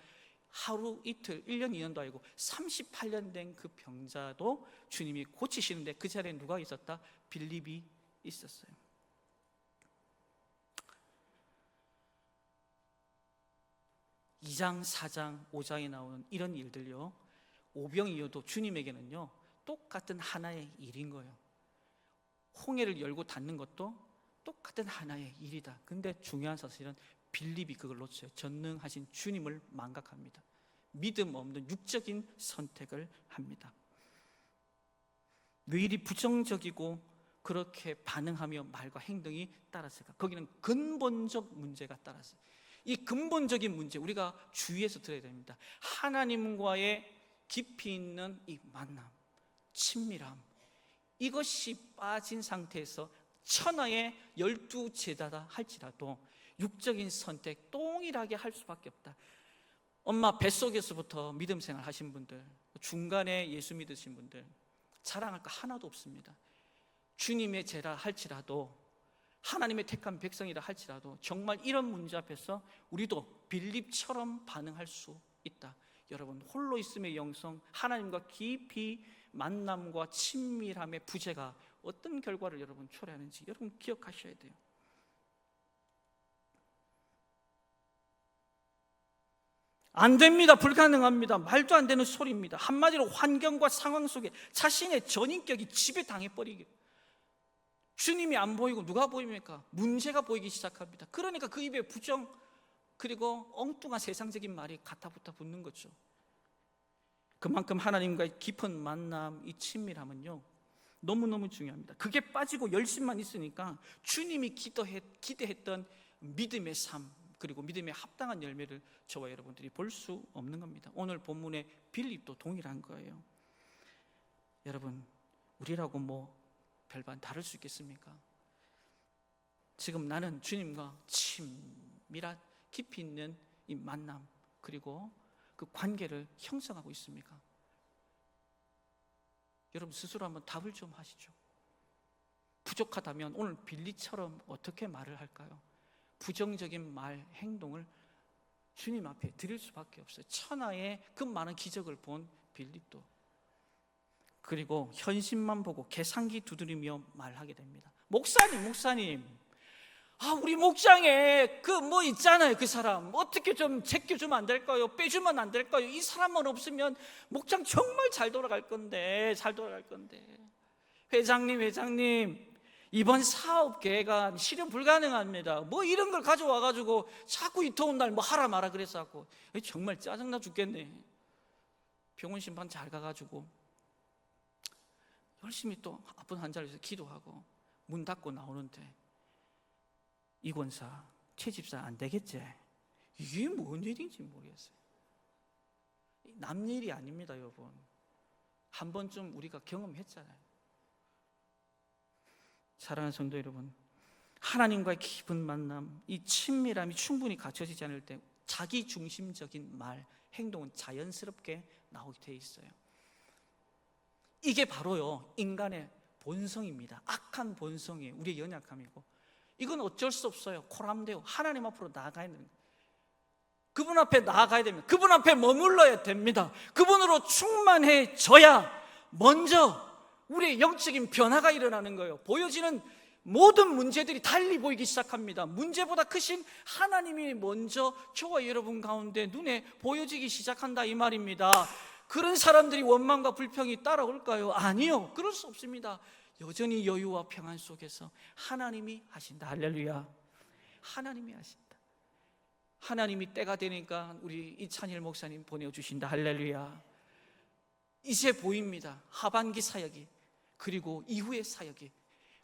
하루 이틀 1년 2년도 아니고 38년 된 그 병자도 주님이 고치시는데 그 자리에 누가 있었다? 빌립이 있었어요. 이 2장, 4장, 5장에 나오는 이런 일들요, 오병이어도 주님에게는요 똑같은 하나의 일인 거예요. 홍해를 열고 닫는 것도 똑같은 하나의 일이다. 근데 중요한 사실은 빌립이 그걸 놓쳐요. 전능하신 주님을 망각합니다. 믿음 없는 육적인 선택을 합니다. 왜 이리 부정적이고 그렇게 반응하며 말과 행동이 따랐을까? 거기는 근본적 문제가 따랐어요. 이 근본적인 문제, 우리가 주의해서 들어야 됩니다. 하나님과의 깊이 있는 이 만남, 친밀함, 이것이 빠진 상태에서 천하의 12제자다 할지라도 육적인 선택 동일하게 할 수밖에 없다. 엄마 뱃속에서부터 믿음 생활 하신 분들, 중간에 예수 믿으신 분들, 자랑할 거 하나도 없습니다. 주님의 제라 할지라도, 하나님의 택한 백성이라 할지라도 정말 이런 문제 앞에서 우리도 빌립처럼 반응할 수 있다. 여러분, 홀로 있음의 영성, 하나님과 깊이 만남과 친밀함의 부재가 어떤 결과를 여러분 초래하는지 여러분 기억하셔야 돼요. 안 됩니다. 불가능합니다. 말도 안 되는 소리입니다. 한마디로 환경과 상황 속에 자신의 전인격이 지배당해버리게, 주님이 안 보이고 누가 보입니까? 문제가 보이기 시작합니다. 그러니까 그 입에 부정, 그리고 엉뚱한 세상적인 말이 가타부타 붙는 거죠. 그만큼 하나님과의 깊은 만남, 이 친밀함은요 너무너무 중요합니다. 그게 빠지고 열심만 있으니까 주님이 기대했던 믿음의 삶, 그리고 믿음에 합당한 열매를 저와 여러분들이 볼 수 없는 겁니다. 오늘 본문의 빌립도 동일한 거예요. 여러분, 우리라고 뭐 별반 다를 수 있겠습니까? 지금 나는 주님과 친밀한 깊이 있는 이 만남, 그리고 그 관계를 형성하고 있습니까? 여러분 스스로 한번 답을 좀 하시죠. 부족하다면 오늘 빌립처럼 어떻게 말을 할까요? 부정적인 말, 행동을 주님 앞에 드릴 수밖에 없어요. 천하의 그 많은 기적을 본 빌립도. 그리고 현실만 보고 계산기 두드리며 말하게 됩니다. 목사님, 우리 목장에 그 뭐 있잖아요. 그 사람 어떻게 좀 제껴주면 안 될까요? 빼주면 안 될까요? 이 사람만 없으면 목장 정말 잘 돌아갈 건데. 회장님, 이번 사업 계획안 실현 불가능합니다. 뭐 이런 걸 가져와가지고 자꾸 이 더운 날 뭐 하라 마라 그랬어갖고 정말 짜증나 죽겠네. 병원 심판 잘 가가지고 열심히 또 아픈 환자를 위해서 기도하고 문 닫고 나오는데, 이 권사, 최 집사 안 되겠지? 이게 뭔 일인지 모르겠어요. 남 일이 아닙니다, 여러분. 한 번쯤 우리가 경험했잖아요. 사랑하는 성도 여러분, 하나님과의 깊은 만남, 이 친밀함이 충분히 갖춰지지 않을 때 자기 중심적인 말, 행동은 자연스럽게 나오게 돼 있어요. 이게 바로요 인간의 본성입니다. 악한 본성이 우리의 연약함이고, 이건 어쩔 수 없어요. 코람되고 하나님 앞으로 나아가야 되는 거예요. 그분 앞에 나아가야 됩니다. 그분 앞에 머물러야 됩니다. 그분으로 충만해져야 먼저 우리의 영적인 변화가 일어나는 거예요. 보여지는 모든 문제들이 달리 보이기 시작합니다. 문제보다 크신 하나님이 먼저 저와 여러분 가운데 눈에 보여지기 시작한다, 이 말입니다. 그런 사람들이 원망과 불평이 따라올까요? 아니요, 그럴 수 없습니다. 여전히 여유와 평안 속에서 하나님이 하신다. 할렐루야. 하나님이 하신다. 하나님이 때가 되니까 우리 이찬일 목사님 보내주신다. 할렐루야. 이제 보입니다. 하반기 사역이, 그리고 이후의 사역이.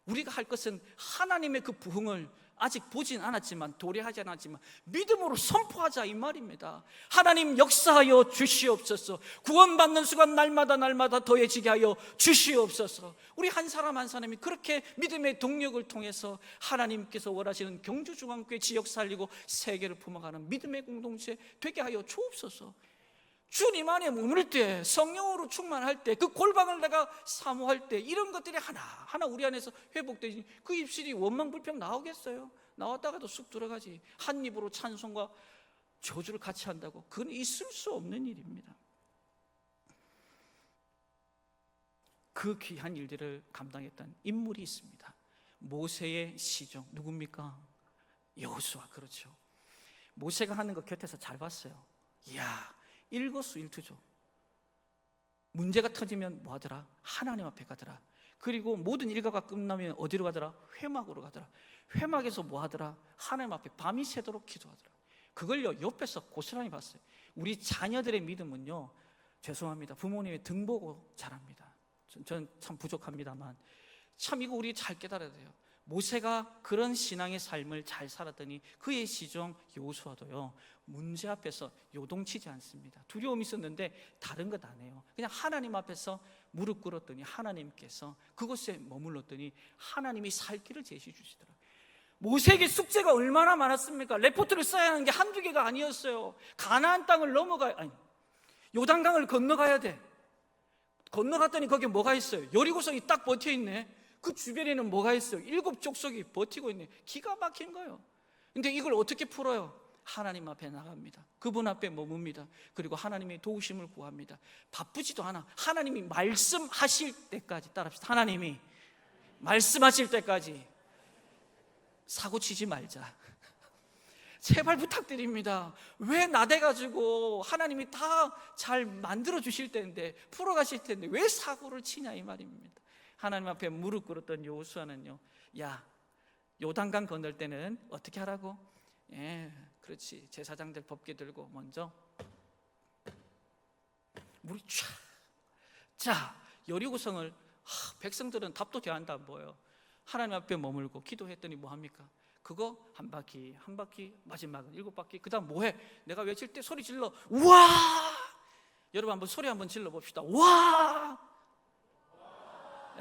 우리가 할 것은 하나님의 그 부흥을 아직 보진 않았지만, 도래하지 않았지만 믿음으로 선포하자, 이 말입니다. 하나님 역사하여 주시옵소서. 구원받는 수가 날마다 더해지게 하여 주시옵소서. 우리 한 사람 한 사람이 그렇게 믿음의 동력을 통해서 하나님께서 원하시는 경주중앙교회 지역 살리고 세계를 품어가는 믿음의 공동체 되게 하여 주옵소서. 주님 안에 머물 때, 성령으로 충만할 때, 그 골방을 내가 사모할 때, 이런 것들이 하나하나 우리 안에서 회복되지, 그 입술이 원망 불평 나오겠어요? 나왔다가도 쑥 들어가지. 한 입으로 찬송과 저주를 같이 한다고, 그건 있을 수 없는 일입니다. 그 귀한 일들을 감당했던 인물이 있습니다. 모세의 시종, 누굽니까? 여호수아. 그렇죠. 모세가 하는 거 곁에서 잘 봤어요. 이야, 일거수일투족. 문제가 터지면 뭐 하더라? 하나님 앞에 가더라. 그리고 모든 일과가 끝나면 어디로 가더라? 회막으로 가더라. 회막에서 뭐 하더라? 하나님 앞에 밤이 새도록 기도하더라. 그걸요 옆에서 고스란히 봤어요. 우리 자녀들의 믿음은요, 죄송합니다, 부모님의 등 보고 자랍니다. 전 참 부족합니다만 참 이거 우리 잘 깨달아야 돼요. 모세가 그런 신앙의 삶을 잘 살았더니 그의 시종 여호수아도요, 문제 앞에서 요동치지 않습니다. 두려움이 있었는데 다른 것 안 해요. 그냥 하나님 앞에서 무릎 꿇었더니 하나님께서 그곳에 머물렀더니 하나님이 살 길을 제시해 주시더라고요. 모세에게 숙제가 얼마나 많았습니까? 레포트를 써야 하는 게 한두 개가 아니었어요. 가나안 땅을 요단강을 건너가야 돼. 건너갔더니 거기에 뭐가 있어요? 여리고성이 딱 버텨 있네. 그 주변에는 뭐가 있어요? 7 족속이 버티고 있네. 기가 막힌 거예요. 근데 이걸 어떻게 풀어요? 하나님 앞에 나갑니다. 그분 앞에 머뭅니다. 그리고 하나님의 도우심을 구합니다. 바쁘지도 않아. 하나님이 말씀하실 때까지, 따라합시다. 하나님이 말씀하실 때까지 사고치지 말자. 제발 부탁드립니다. 왜 나대가지고 하나님이 다 잘 만들어 주실 텐데, 풀어가실 텐데 왜 사고를 치냐, 이 말입니다. 하나님 앞에 무릎 꿇었던 여호수아는요, 야, 요단강 건널 때는 어떻게 하라고? 그렇지, 제사장들 법궤 들고 먼저 물이 쫙. 자, 여리고성을 백성들은 답도 대안도 안 보여요. 하나님 앞에 머물고 기도했더니 뭐 합니까? 그거 한 바퀴 마지막은 7바퀴. 그 다음 뭐해? 내가 외칠 때 소리 질러. 우와! 여러분 한번 소리 한번 질러 봅시다. 우와!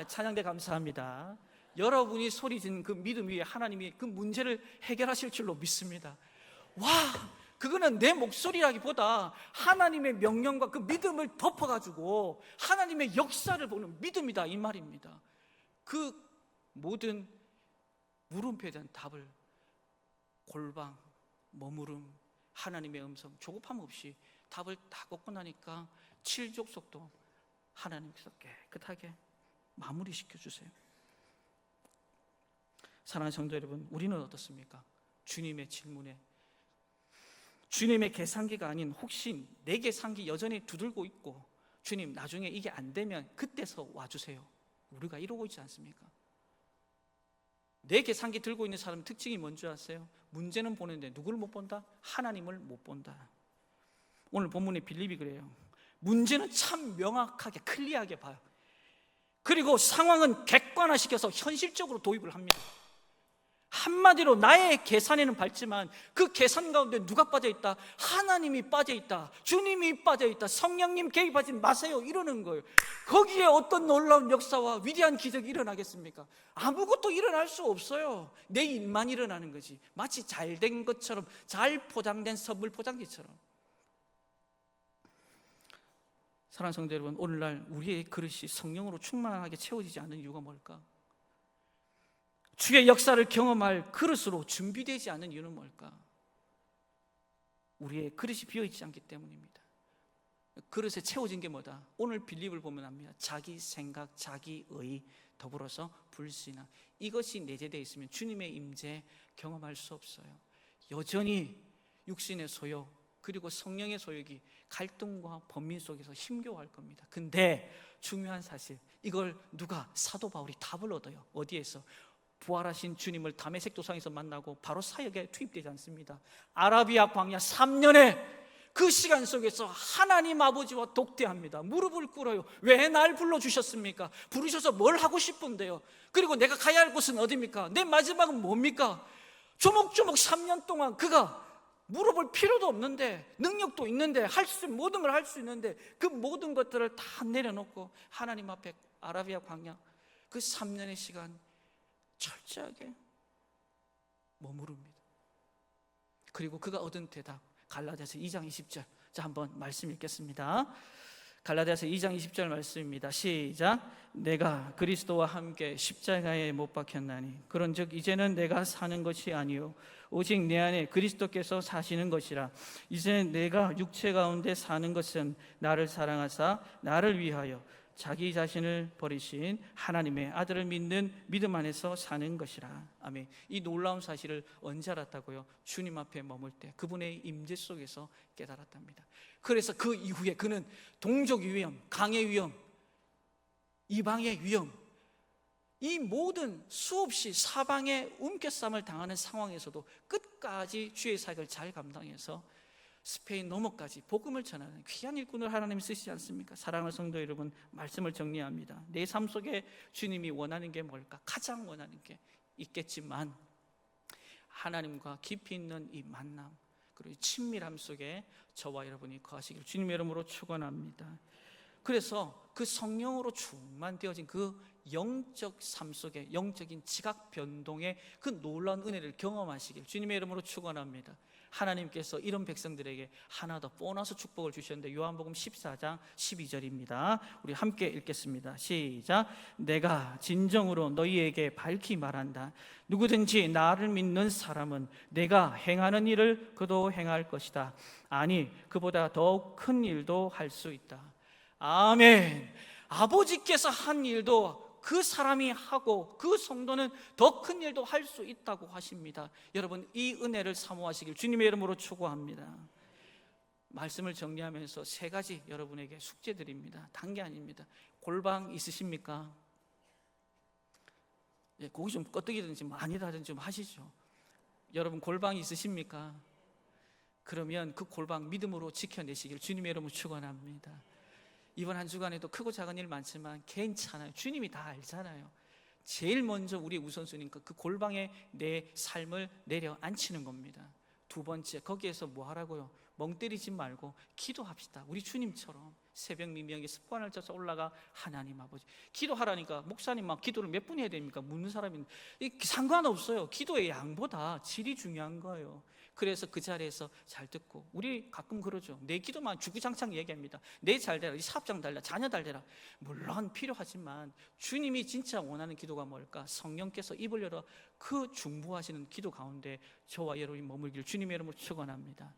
찬양대 감사합니다. 여러분이 소리 지는 그 믿음 위에 하나님이 그 문제를 해결하실 줄로 믿습니다. 와! 그거는 내 목소리라기보다 하나님의 명령과 그 믿음을 덮어가지고 하나님의 역사를 보는 믿음이다, 이 말입니다. 그 모든 물음표에 대한 답을, 골방, 머무름, 하나님의 음성, 조급함 없이 답을 다 걷고 나니까 7족속도 하나님께서 깨끗하게 마무리 시켜주세요. 사랑하는 성도 여러분, 우리는 어떻습니까? 주님의 질문에, 주님의 계산기가 아닌 혹시 내 계산기 여전히 두들고 있고, 주님 나중에 이게 안 되면 그때서 와주세요, 우리가 이러고 있지 않습니까? 내 계산기 들고 있는 사람 특징이 뭔지 아세요? 문제는 보는데 누구를 못 본다? 하나님을 못 본다. 오늘 본문의 빌립이 그래요. 문제는 참 명확하게 클리어하게 봐요. 그리고 상황은 객관화시켜서 현실적으로 도입을 합니다. 한마디로 나의 계산에는 밝지만 그 계산 가운데 누가 빠져있다? 하나님이 빠져있다, 주님이 빠져있다, 성령님 개입하지 마세요, 이러는 거예요. 거기에 어떤 놀라운 역사와 위대한 기적이 일어나겠습니까? 아무것도 일어날 수 없어요. 내 일만 일어나는 거지. 마치 잘된 것처럼, 잘 포장된 선물 포장지처럼. 사랑하는 성도 여러분, 오늘날 우리의 그릇이 성령으로 충만하게 채워지지 않는 이유가 뭘까? 주의 역사를 경험할 그릇으로 준비되지 않는 이유는 뭘까? 우리의 그릇이 비어있지 않기 때문입니다. 그릇에 채워진 게 뭐다? 오늘 빌립을 보면 압니다. 자기 생각, 자기 의, 더불어서 불신앙, 이것이 내재되어 있으면 주님의 임재 경험할 수 없어요. 여전히 육신의 소욕 그리고 성령의 소욕이 갈등과 번민 속에서 힘겨워할 겁니다. 근데 중요한 사실, 이걸 누가? 사도 바울이 답을 얻어요. 어디에서? 부활하신 주님을 다메섹 도상에서 만나고 바로 사역에 투입되지 않습니다. 아라비아 광야 3년의 그 시간 속에서 하나님 아버지와 독대합니다. 무릎을 꿇어요. 왜 날 불러주셨습니까? 부르셔서 뭘 하고 싶은데요? 그리고 내가 가야 할 곳은 어디입니까? 내 마지막은 뭡니까? 조목조목 3년 동안 그가 물어볼 필요도 없는데, 능력도 있는데, 할 수 있는 모든 걸 할 수 있는데, 그 모든 것들을 다 내려놓고 하나님 앞에 아라비아 광야 그 3년의 시간 철저하게 머무릅니다. 그리고 그가 얻은 대답, 갈라디아서 2장 20절. 자, 한번 말씀 읽겠습니다. 갈라디아서 2장 20절 말씀입니다. 시작. 내가 그리스도와 함께 십자가에 못 박혔나니 그런즉 이제는 내가 사는 것이 아니요 오직 내 안에 그리스도께서 사시는 것이라. 이제 내가 육체 가운데 사는 것은 나를 사랑하사 나를 위하여 자기 자신을 버리신 하나님의 아들을 믿는 믿음 안에서 사는 것이라. 아멘. 이 놀라운 사실을 언제 알았다고요? 주님 앞에 머물 때 그분의 임재 속에서 깨달았답니다. 그래서 그 이후에 그는 동족 위험, 강의 위험, 이방의 위험, 이 모든 수없이 사방의 움켜쌈을 당하는 상황에서도 끝까지 주의 사역을 잘 감당해서 스페인 너머까지 복음을 전하는 귀한 일꾼을 하나님이 쓰시지 않습니까? 사랑하는 성도 여러분, 말씀을 정리합니다. 내 삶 속에 주님이 원하는 게 뭘까? 가장 원하는 게 있겠지만 하나님과 깊이 있는 이 만남 그리고 친밀함 속에 저와 여러분이 거하시길 주님의 이름으로 축원합니다. 그래서 그 성령으로 충만되어진 그 영적 삶 속에 영적인 지각 변동의 그 놀라운 은혜를 경험하시길 주님의 이름으로 축원합니다. 하나님께서 이런 백성들에게 하나 더 보너스 축복을 주셨는데 요한복음 14장 12절입니다. 우리 함께 읽겠습니다. 시작. 내가 진정으로 너희에게 밝히 말한다. 누구든지 나를 믿는 사람은 내가 행하는 일을 그도 행할 것이다. 아니 그보다 더욱 큰 일도 할 수 있다. 아멘. 아버지께서 한 일도 그 사람이 하고 그 성도는 더 큰 일도 할 수 있다고 하십니다. 여러분, 이 은혜를 사모하시길 주님의 이름으로 축원합니다. 말씀을 정리하면서 세 가지 여러분에게 숙제드립니다. 단계 아닙니다. 골방 있으십니까? 예, 고기 좀 껐덕이든지 아니다든지 좀 하시죠. 여러분, 골방이 있으십니까? 그러면 그 골방 믿음으로 지켜내시길 주님의 이름으로 축원합니다. 이번 한 주간에도 크고 작은 일 많지만 괜찮아요. 주님이 다 알잖아요. 제일 먼저 우리 우선순위니까 그 골방에 내 삶을 내려앉히는 겁니다. 두 번째, 거기에서 뭐 하라고요? 멍 때리지 말고 기도합시다. 우리 주님처럼 새벽 미명에 습관을 쪄서 올라가 하나님 아버지 기도하라니까 목사님 막 기도를 몇 분 해야 됩니까? 묻는 사람인데 상관없어요. 기도의 양보다 질이 중요한 거예요. 그래서 그 자리에서 잘 듣고, 우리 가끔 그러죠. 내 기도만 주구장창 얘기합니다. 내 잘 되라, 이 사업장 달라, 자녀 잘 되라. 물론 필요하지만 주님이 진짜 원하는 기도가 뭘까? 성령께서 입을 열어 그 중보하시는 기도 가운데 저와 여러분이 머물길 주님의 이름으로 축원합니다.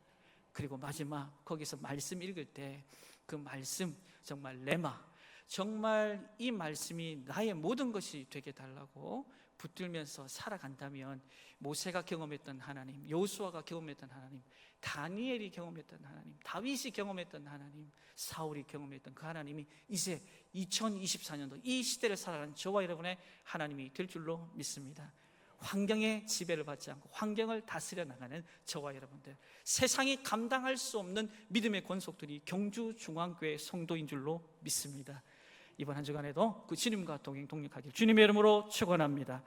그리고 마지막, 거기서 말씀 읽을 때 그 말씀 정말 레마, 정말 이 말씀이 나의 모든 것이 되게 달라고 붙들면서 살아간다면 모세가 경험했던 하나님, 여호수아가 경험했던 하나님, 다니엘이 경험했던 하나님, 다윗이 경험했던 하나님, 사울이 경험했던 그 하나님이 이제 2024년도 이 시대를 살아가는 저와 여러분의 하나님이 될 줄로 믿습니다. 환경의 지배를 받지 않고 환경을 다스려 나가는 저와 여러분들, 세상이 감당할 수 없는 믿음의 권속들이 경주중앙교회 성도인 줄로 믿습니다. 이번 한 주간에도 그 주님과 동행 동력하길 주님의 이름으로 축원합니다.